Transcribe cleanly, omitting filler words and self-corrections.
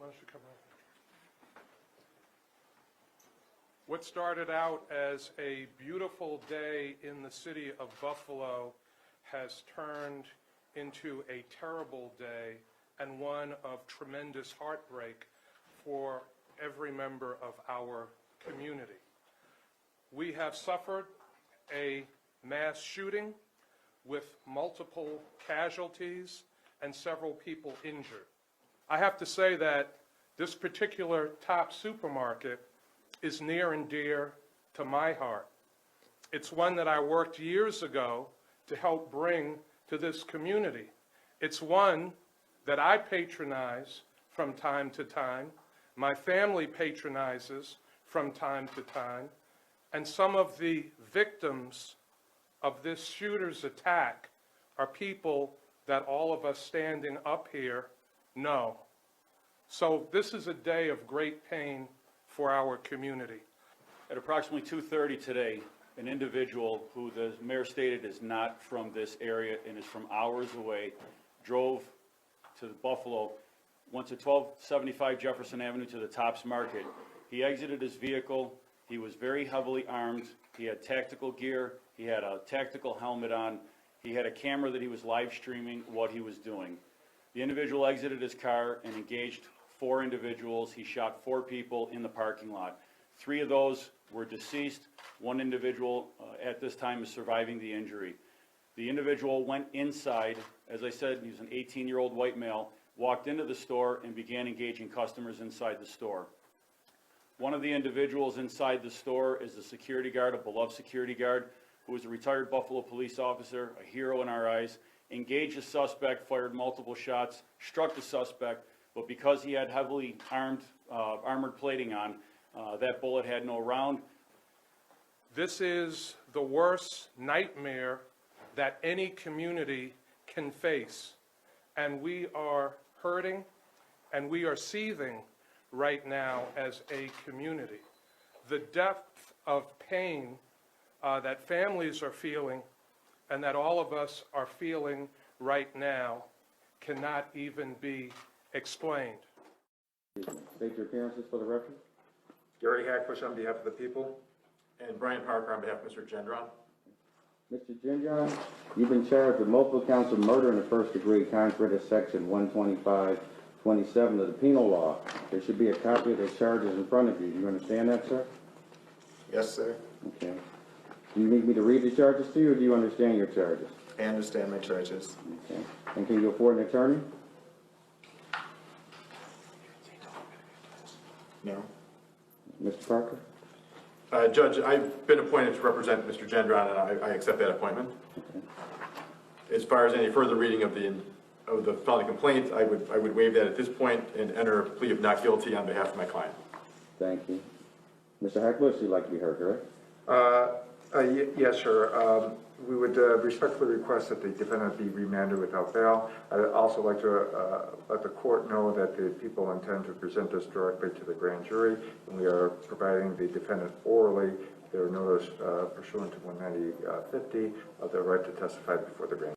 Why don't you come over? What started out as a beautiful day in the city of Buffalo has turned into a terrible day and one of tremendous heartbreak for every member of our community. We have suffered a mass shooting with multiple casualties and several people injured. I have to say that this particular top supermarket is near and dear to my heart. It's one that I worked years ago to help bring to this community. It's one that I patronize from time to time, my family patronizes from time to time, and some of the victims of this shooter's attack are people that all of us standing up here know. So this is a day of great pain for our community. At approximately 2:30 today, an individual who the mayor stated is not from this area and is from hours away drove to Buffalo, went to 1275 Jefferson Avenue to the Tops Market. He exited his vehicle. He was very heavily armed. He had tactical gear. He had a tactical helmet on. He had a camera that he was live streaming what he was doing. The individual exited his car and engaged 4 individuals. He shot 4 people in the parking lot. 3 of those were deceased. 1 individual at this time is surviving the injury. The individual went inside. As I said, he was an 18-year-old white male, walked into the store and began engaging customers inside the store. One of the individuals inside the store is a security guard, a beloved security guard, who is a retired Buffalo police officer, a hero in our eyes, engaged the suspect, fired multiple shots, struck the suspect, but because he had heavily armored plating on, that bullet had no round. This is the worst nightmare that any community can face, and we are hurting and we are seething right now as a community. The depth of pain that families are feeling and that all of us are feeling right now cannot even be explained. State your appearances for the record. Gary Hackbush on behalf of the people, and Brian Parker on behalf of Mr. Gendron. Mr. Gendron, you've been charged with multiple counts of murder in the first degree, contrary to section 125(27) of the penal law. There should be a copy of the charges in front of you. Do you understand that, sir? Yes, sir. Okay. Do you need me to read the charges to you, or do you understand your charges? I understand my charges. Okay. And can you afford an attorney? No. Mr. Parker? Judge, I've been appointed to represent Mr. Gendron, and I accept that appointment. Okay. As far as any further reading of the felony complaint, I would waive that at this point and enter a plea of not guilty on behalf of my client. Thank you. Mr. Hackbush, you'd like to be heard, correct? Yes, sir. We would respectfully request that the defendant be remanded without bail. I'd also like to let the court know that the people intend to present this directly to the grand jury, and we are providing the defendant orally their notice pursuant to 190-50 of their right to testify before the grand jury.